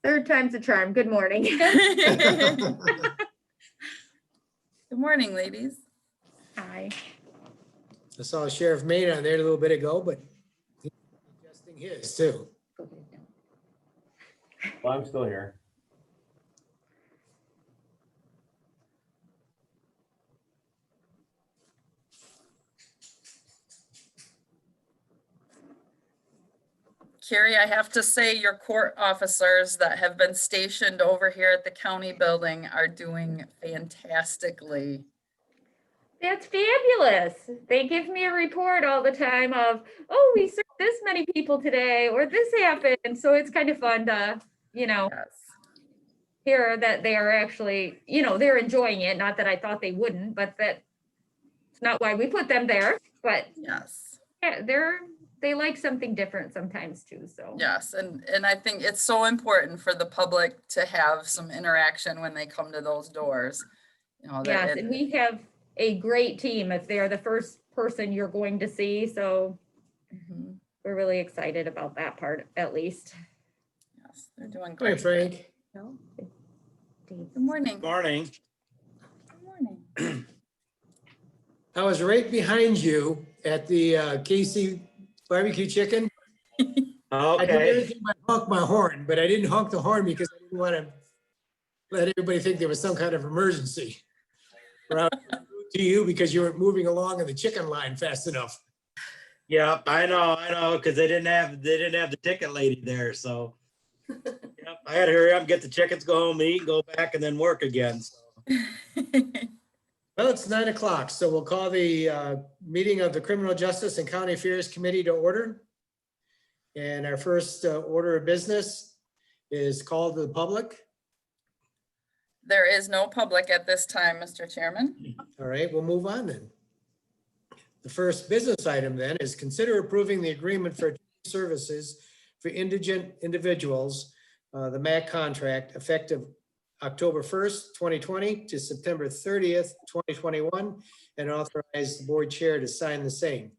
Third time's a charm. Good morning. Good morning, ladies. Hi. I saw Sheriff Maine on there a little bit ago, but he's adjusting his too. Well, I'm still here. Carrie, I have to say your court officers that have been stationed over here at the county building are doing fantastically. That's fabulous. They give me a report all the time of, oh, we served this many people today, or this happened. So it's kind of fun to, Yes. hear that they are actually, they're enjoying it. Not that I thought they wouldn't, but that it's not why we put them there. But Yes. yeah, they like something different sometimes too. So Yes. And I think it's so important for the public to have some interaction when they come to those doors. yes, and we have a great team if they're the first person you're going to see. So Mhm. we're really excited about that part, at least. Yes, they're doing Hi, great. Frank. Good morning. Morning. Good morning. I was right behind you at the Casey Barbecue Chicken. I did Okay. everything but honk my horn, but I didn't honk the horn because I didn't want to let everybody think there was some kind of emergency. Or I was rude to you because you weren't moving along in the chicken line fast enough. Yep, I know, because they didn't have the ticket lady there, so. Yep, I had to hurry up and get the chickens, go home, eat, go back, and then work again. So. Well, it's 9 o'clock, so we'll call the meeting of the Criminal Justice and County Affairs Committee to order. And our first order of business is called to the public. There is no public at this time, Mr. Chairman. All right, we'll move on then. The first business item then is consider approving the agreement for services for indigent individuals, the MAC contract effective October 1st, 2020 to September 30th, 2021, and authorize the board chair to sign the same.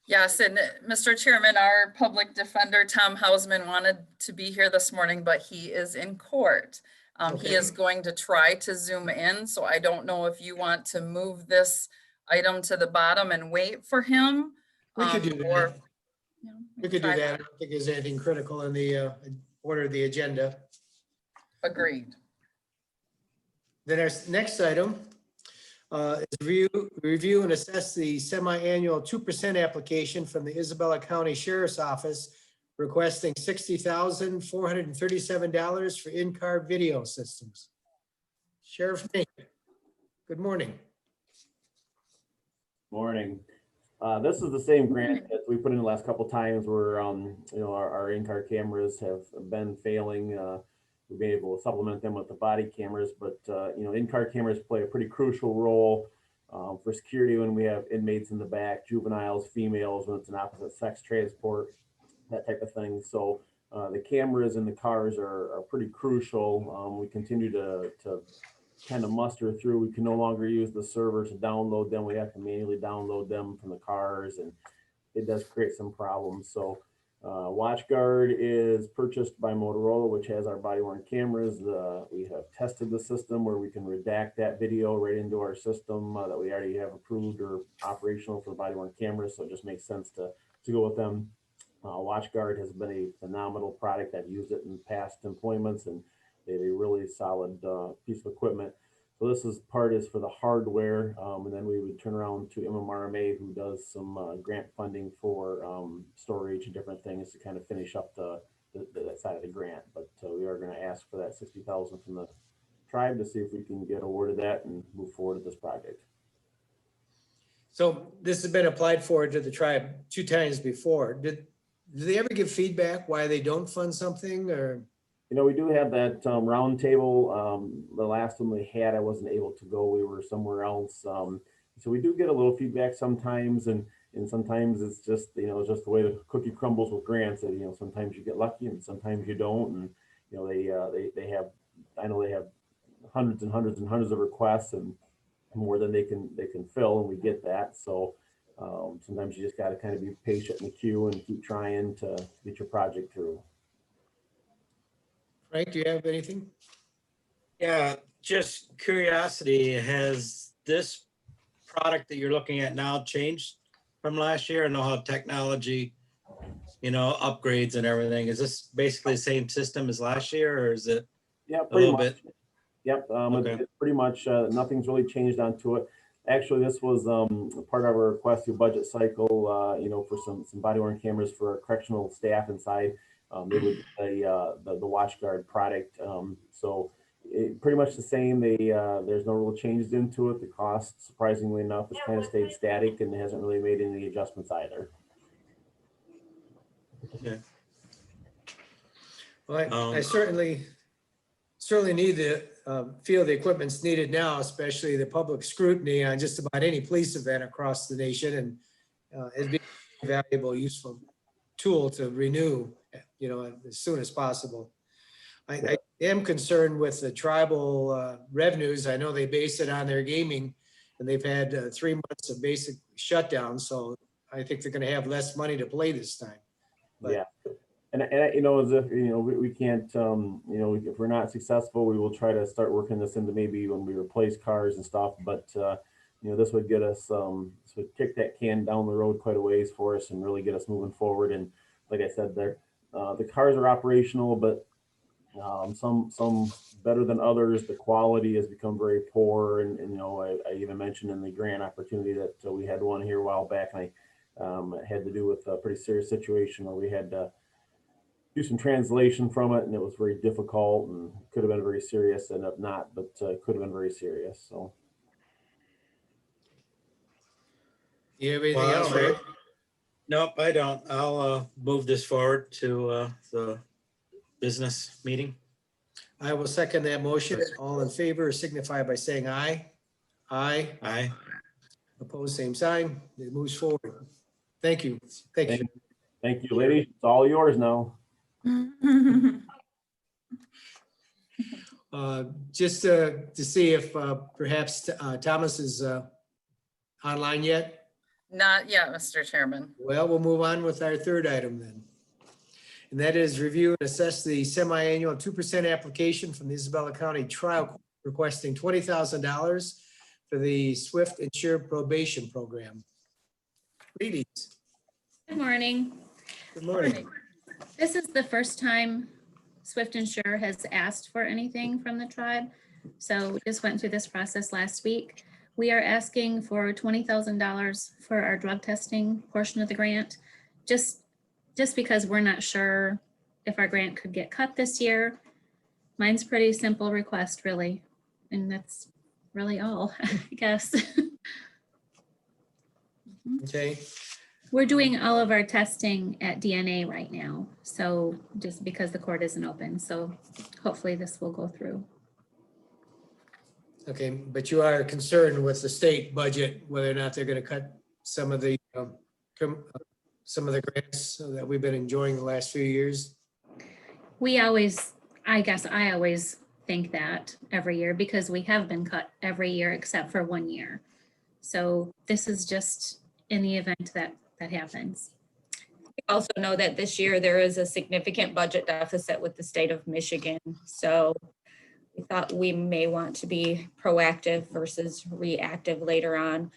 Yes, and Mr. Chairman, our public defender, Tom Hausman, wanted to be here this morning, but he is in court. He Okay. is going to try to zoom in, so I don't know if you want to move this item to the bottom and wait for him. We could do or, that. We could do try- that. I don't think there's anything critical in the order of the agenda. Agreed. Then our next item is review and assess the semi-annual 2% application from the Isabella County Sheriff's Office requesting $60,437 for in-car video systems. Sheriff Nate, good morning. Morning. This is the same grant that we put in the last couple times where, our in-car cameras have been failing. We've been able to supplement them with the body cameras, but, in-car cameras play a pretty crucial role for security when we have inmates in the back, juveniles, females, when it's an opposite sex transport, that type of thing. So the cameras in the cars are pretty crucial. We continue to kind of muster through. We can no longer use the server to download them. We have to manually download them from the cars, and it does create some problems. So WatchGuard is purchased by Motorola, which has our body-worn cameras. We have tested the system where we can redact that video right into our system that we already have approved or operational for body-worn cameras. So it just makes sense to go with them. WatchGuard has been a phenomenal product. I've used it in past employments, and they have a really solid piece of equipment. So this is for the hardware, and then we would turn around to MMRMA, who does some grant funding for storage and different things to kind of finish up that side of the grant. But we are going to ask for that $60,000 from the tribe to see if we can get awarded that and move forward with this project. So this has been applied for to the tribe 2 times before. Did they ever give feedback why they don't fund something or? We do have that round table. The last one we had, I wasn't able to go. We were somewhere else. So we do get a little feedback sometimes, and sometimes it's just, just the way the cookie crumbles with grants. That sometimes you get lucky and sometimes you don't. And they have, I know they have hundreds and hundreds and hundreds of requests and more than they can fill, and we get that. So sometimes you just got to kind of be patient in the queue and keep trying to get your project through. Frank, do you have anything? Yeah, just curiosity, has this product that you're looking at now changed from last year? I know how technology, upgrades and everything. Is this basically the same system as last year, or is it Yeah, a pretty little much. bit? Yep, Okay. it's pretty much, nothing's really changed onto it. Actually, this was part of our request through budget cycle, for some body worn cameras for our correctional staff inside. They would, the WatchGuard product. So pretty much the same. There's no real changes into it. The cost, surprisingly enough, has kind of stayed static and hasn't really made any adjustments either. Okay. Well, I Um, certainly need feel the equipment's needed now, especially the public scrutiny on just about any police event across the nation. And it'd be a valuable, useful tool to renew, as soon as possible. I am concerned with the tribal revenues. I know they base it on their gaming, and they've had 3 months of basic shutdown. So I think they're going to have less money to play this time. But- Yeah. And as if, we can't, if we're not successful, we will try to start working this into maybe when we replace cars and stuff. But, this would get us, this would kick that can down the road quite a ways for us and really get us moving forward. And like I said, the cars are operational, but some better than others. The quality has become very poor. And I even mentioned in the grant opportunity that we had one here a while back, and it had to do with a pretty serious situation where we had to do some translation from it, and it was very difficult and could have been very serious, and if not, but could have been very serious. So You have anything Well, else, Frank? Nope, I don't. I'll move this forward to the business meeting. I will second that motion. All in favor signify by saying aye. Aye. Aye. Opposed, same sign. It moves forward. Thank you. Thank you. thank you, ladies. It's all yours now. Just to see if perhaps Thomas is online yet. Not yet, Mr. Chairman. Well, we'll move on with our third item then. And that is review and assess the semi-annual 2% application from the Isabella County Trial Court requesting $20,000 for the Swift Insured Probation Program. Greetings. Good morning. Good morning. This is the first time Swift Insure has asked for anything from the tribe. So we just went through this process last week. We are asking for $20,000 for our drug testing portion of the grant, just because we're not sure if our grant could get cut this year. Mine's pretty simple request, really. And that's really all, I guess. Okay. We're doing all of our testing at DNA right now. So just because the court isn't open. So hopefully this will go through. Okay, but you are concerned with the state budget, whether or not they're going to cut some of the grants that we've been enjoying the last few years. I guess I always think that every year because we have been cut every year except for 1 year. So this is just in the event that happens. Also know that this year there is a significant budget deficit with the state of Michigan. So we thought we may want to be proactive versus reactive later on.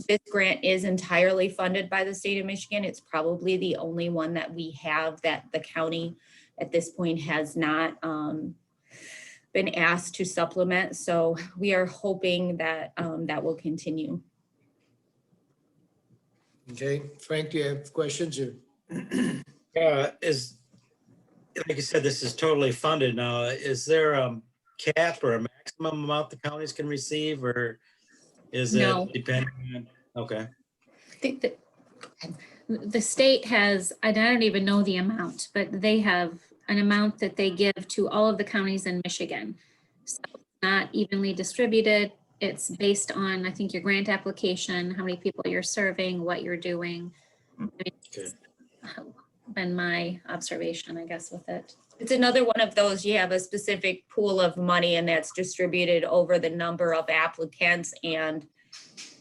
This grant is entirely funded by the state of Michigan. It's probably the only one that we have that the county at this point has not been asked to supplement. So we are hoping that that will continue. Okay, Frank, do you have questions or? Like you said, this is totally funded now. Is there a cap or a maximum amount the counties can receive, or is No. it depending on? Okay, The state has, I don't even know the amount, but they have an amount that they give to all of the counties in Michigan. So it's not evenly distributed. It's based on, I think, your grant application, how many people you're serving, what you're doing. okay. Been my observation, I guess, with it. It's another one of those, you have a specific pool of money and that's distributed over the number of applicants and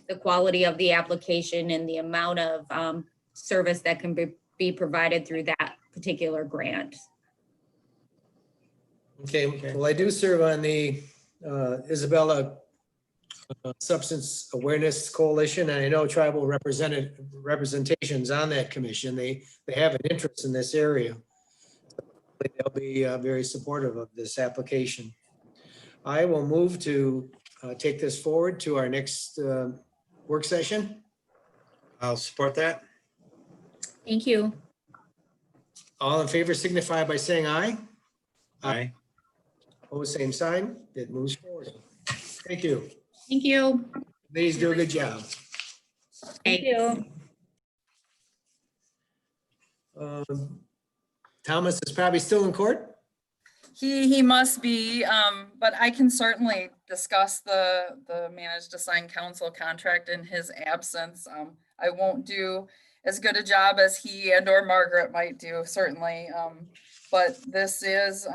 the quality of the application and the amount of service that can be provided through that particular grant. Okay, well, I do serve on the Isabella Substance Awareness Coalition, and I know tribal representations on that commission. They have an interest in this area. They'll be very supportive of this application. I will move to take this forward to our next work session. I'll support that. Thank you. All in favor signify by saying aye. Aye. Opposed, same sign. It moves forward. Thank you. Thank you. Ladies do a good job. Thank you. Thomas is probably still in court. He must be, but I can certainly discuss the managed assigned counsel contract in his absence. I won't do as good a job as he and or Margaret might do, certainly. But this has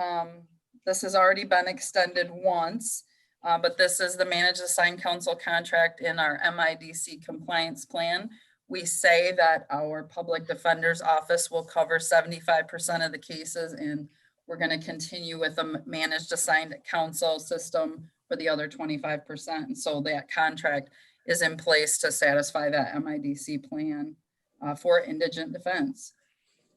already been extended once. But this is the managed assigned counsel contract in our MIDC compliance plan. We say that our public defender's office will cover 75% of the cases, and we're going to continue with a managed assigned counsel system for the other 25%. And so that contract is in place to satisfy that MIDC plan for indigent defense.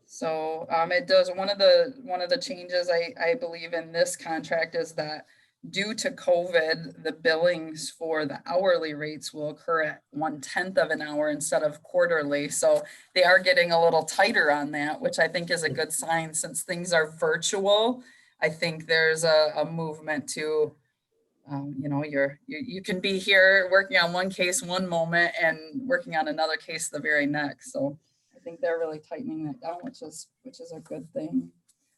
So it does, one of the changes I believe in this contract is that due to COVID, the billings for the hourly rates will occur at 1/10 of an hour instead of quarterly. So they are getting a little tighter on that, which I think is a good sign since things are virtual. I think there's a movement to, you can be here working on one case one moment and working on another case the very next. So I think they're really tightening that down, which is a good thing.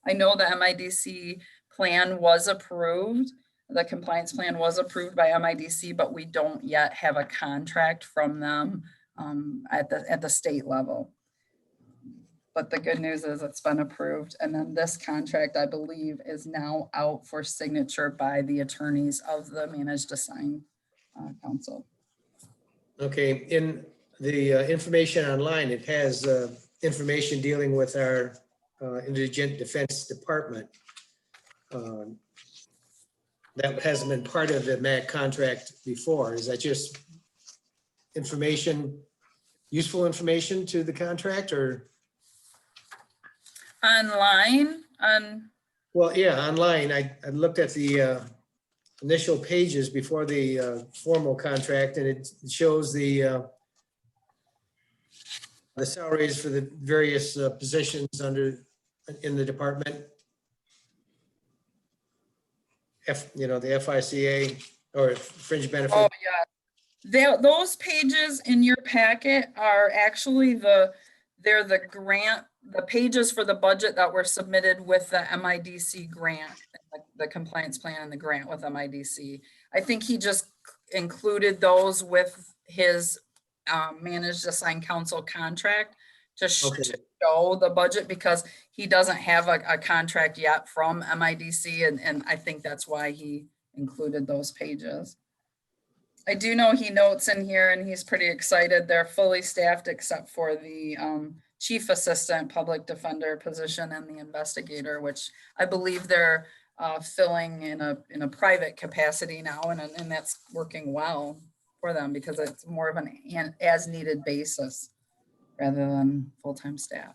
I know the MIDC plan was approved. The compliance plan was approved by MIDC, but we don't yet have a contract from them at the state level. But the good news is it's been approved. And then this contract, I believe, is now out for signature by the attorneys of the managed assigned counsel. Okay, in the information online, it has information dealing with our indigent defense department. That hasn't been part of the MAC contract before. Is that just information, useful information to the contract, or? Online on. Well, yeah, online. I looked at the initial pages before the formal contract, and it shows the salaries for the various positions in the department. The FICA or fringe benefit. Oh, yeah. Those pages in your packet are actually they're the grant, the pages for the budget that were submitted with the MIDC grant, the compliance plan and the grant with MIDC. I think he just included those with his managed assigned counsel contract to show the budget because he doesn't have a contract yet from MIDC, and I think that's why he included those pages. I do know he notes in here, and he's pretty excited, they're fully staffed except for the chief assistant public defender position and the investigator, which I believe they're filling in a private capacity now, and that's working well for them because it's more of an as needed basis rather than full-time staff.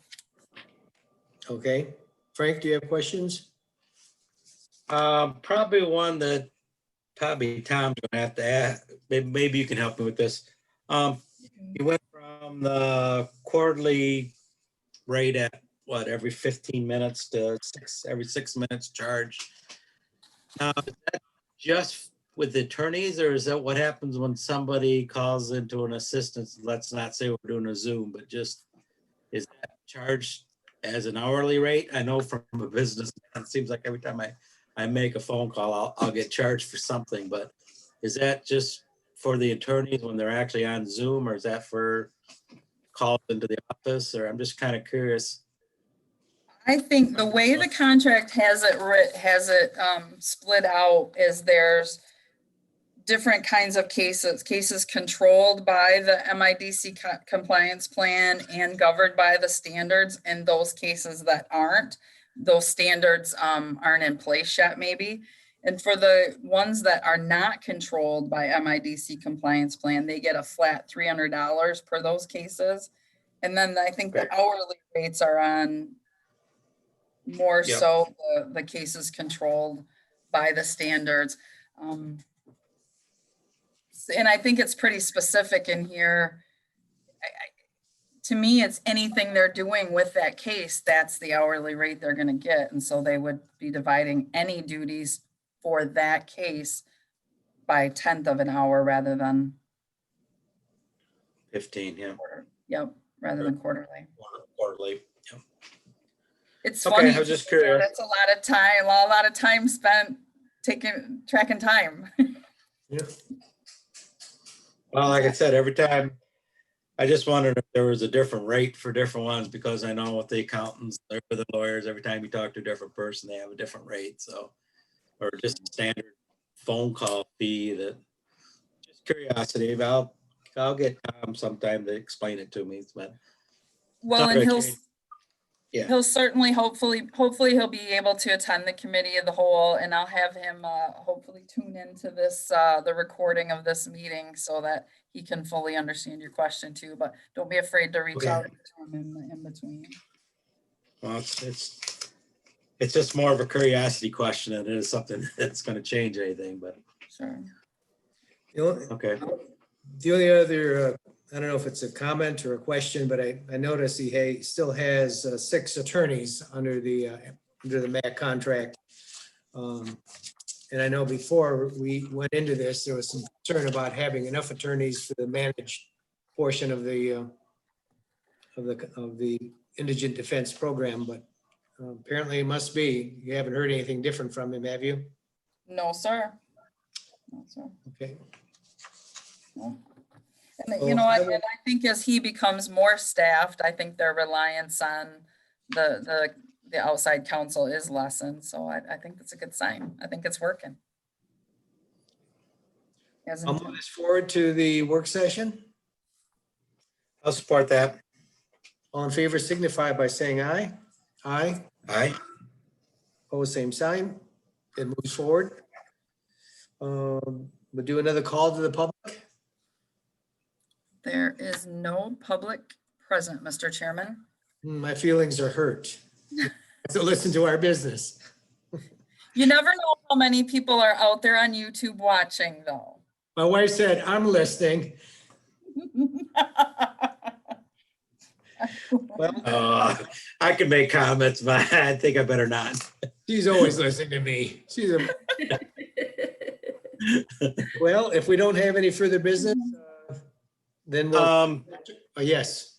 Okay. Frank, do you have questions? Probably one that probably Tom's gonna have to ask. Maybe you can help me with this. You went from the quarterly rate at what, every 15 minutes to every 6 minutes charge. Now, is that just with the attorneys, or is that what happens when somebody calls into an assistance? Let's not say we're doing a Zoom, but just, is that charged as an hourly rate? I know from a business, it seems like every time I make a phone call, I'll get charged for something, but is that just for the attorneys when they're actually on Zoom, or is that for calls into the office? Or I'm just kind of curious. I think the way the contract has it split out is there's different kinds of cases controlled by the MIDC compliance plan and governed by the standards, and those cases that aren't. those standards aren't in place yet maybe. And for the ones that are not controlled by MIDC compliance plan, they get a flat $300 per those cases. And then I think the hourly rates are on more Yep. so the cases controlled by the standards. And I think it's pretty specific in here. To me, it's anything they're doing with that case, that's the hourly rate they're gonna get. And so they would be dividing any duties for that case by 1/10 of an hour rather than 15, yeah, quarter. Yep, rather than quarterly. quarterly. Yeah. It's Okay, funny. I was just curious. That's a lot of time, a lot of time spent tracking time. Yeah. Well, like I said, every time, I just wondered if there was a different rate for different ones, because I know with the accountants, or the lawyers, every time you talk to a different person, they have a different rate, so. Or just a standard phone call fee that, just curiosity, I'll get Tom sometime to explain it to me, but. Well, Not and gonna he'll, change. Yeah. he'll certainly, hopefully he'll be able to attend the committee of the whole, and I'll have him hopefully tune into this, the recording of this meeting so that he can fully understand your question too, but don't be afraid to reach Okay. out to him in between. Well, it's just more of a curiosity question than it is something that's gonna change anything, but, Sure. okay. The only other, I don't know if it's a comment or a question, but I noticed he still has 6 attorneys under the MAC contract. And I know before we went into this, there was some concern about having enough attorneys for the managed portion of the indigent defense program, but apparently it must be. You haven't heard anything different from him, have you? No, sir. No, sir. Okay. No. And you know, and I think as he becomes more staffed, I think their reliance on the outside counsel is lessened. So I think that's a good sign. I think it's working. As I'll intended. move this forward to the work session. I'll support that. All in favor signify by saying aye. Aye. Aye. Opposed, same sign. It moves forward. We'll do another call to the public. There is no public present, Mr. Chairman. My feelings are hurt. So listen to our business. You never know how many people are out there on YouTube watching though. My wife said, I'm listening. Well, I can make comments, but I think I better not. she's always listening to me. Well, if we don't have any further business, then we'll, yes.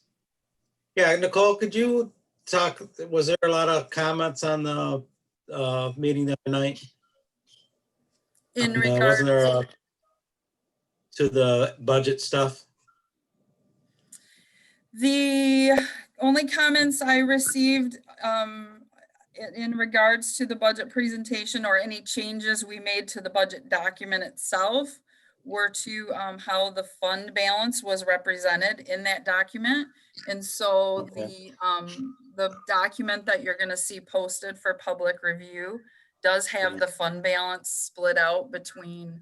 Yeah, Nicole, could you talk, was there a lot of comments on the meeting the other night? In Wasn't regards there to the budget stuff? The only comments I received in regards to the budget presentation or any changes we made to the budget document itself were to how the fund balance was represented in that document. And so the document that you're gonna see posted for public review does have the fund balance split out between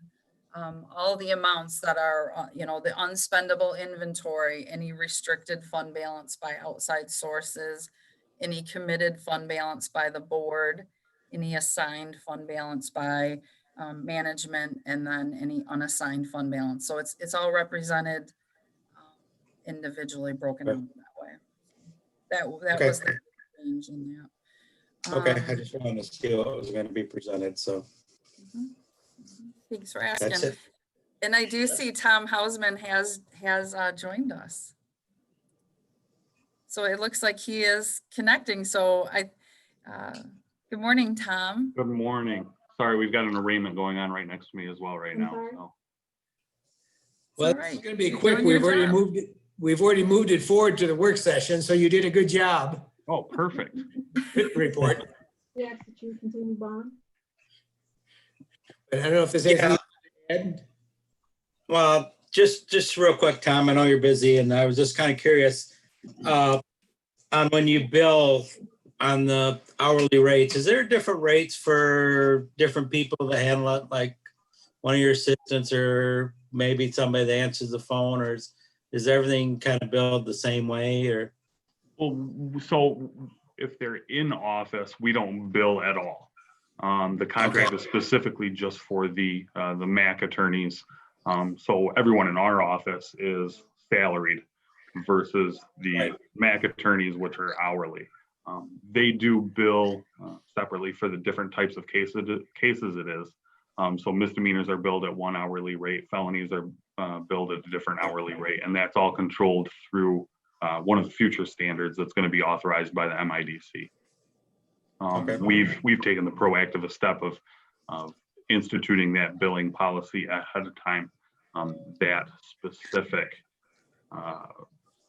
all the amounts that are, the unspendable inventory, any restricted fund balance by outside sources, any committed fund balance by the board, any assigned fund balance by management, and then any unassigned fund balance. So it's all represented individually broken out that way. That Okay. was the change in that. Okay, I just wanted to see what was going to be presented, so Thanks for that's asking. it. And I do see Tom Hausman has joined us. So it looks like he is connecting. So good morning, Tom. Good morning. Sorry, we've got an arraignment going on right next to me as well right now. So. Well, All it's right. gonna be You're quick. doing your We've already moved it forward to the work session, so you did a good job. Oh, perfect. Good report. Yes, that you continue bond. But I don't know if there's anything. you want to add. Well, just real quick, Tom, I know you're busy, and I was just kind of curious on when you bill on the hourly rates, is there different rates for different people to handle it? Like one of your assistants or maybe somebody that answers the phone, or is everything kind of billed the same way or? Well, so if they're in office, we don't bill at all. The contract is specifically just for the MAC attorneys. So everyone in our office is salaried versus the Right. MAC attorneys, which are hourly. They do bill separately for the different types of cases it is. So misdemeanors are billed at one hourly rate, felonies are billed at a different hourly rate, and that's all controlled through one of the future standards that's going to be authorized by the MIDC. Okay. We've taken the proactive step of instituting that billing policy ahead of time. That specific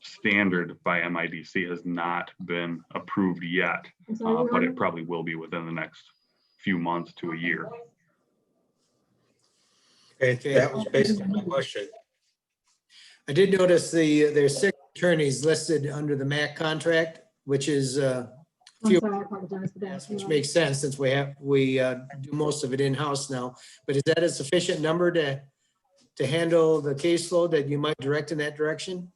standard by MIDC has not been approved yet, I'm sorry, but Ron? it probably will be within the next few months to a year. Okay, that was basically my question. I did notice there's 6 attorneys listed under the MAC contract, which is, I'm sorry, I apologize for that. which makes sense since we do most of it in-house now. But is that a sufficient number to handle the caseload that you might direct in that direction?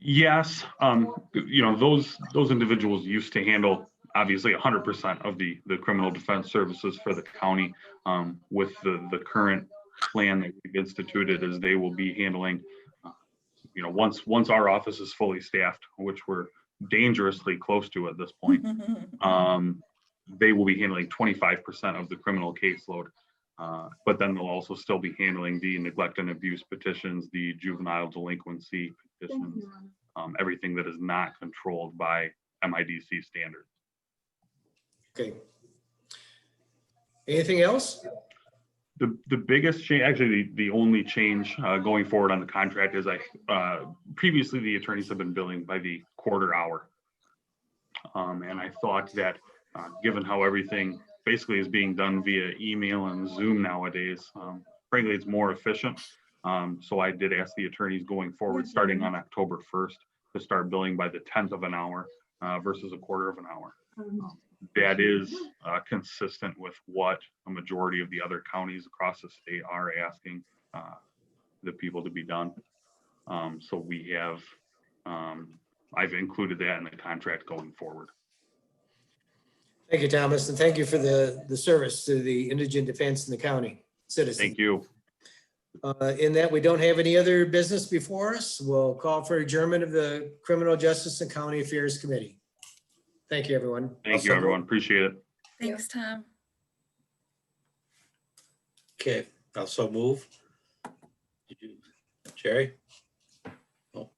Yes, those individuals used to handle obviously 100% of the criminal defense services for the county. With the current plan that we've instituted, is they will be handling, once our office is fully staffed, which we're dangerously close to at this point, they will be handling 25% of the criminal caseload. But then they'll also still be handling the neglect and abuse petitions, the juvenile delinquency Thank petitions, you, Ron. everything that is not controlled by MIDC standards. Okay. Anything else? The biggest change, actually the only change going forward on the contract is previously the attorneys have been billing by the quarter hour. And I thought that given how everything basically is being done via email and Zoom nowadays, frankly, it's more efficient. So I did ask the attorneys going forward, starting on October 1st, to start billing by the 10th of an hour versus a quarter of an hour. That is consistent with what a majority of the other counties across the state are asking the people to be done. So we have, I've included that in the contract going forward. Thank you, Thomas, and thank you for the service to the indigent defense in the county citizens. Thank you. In that we don't have any other business before us, we'll call for adjournment of the Criminal Justice and County Affairs Committee. Thank you, everyone. Thank you, everyone. Appreciate it. Thanks, Tom. Okay, also move. Did you, Jerry? No.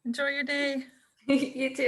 Enjoy your day. You too.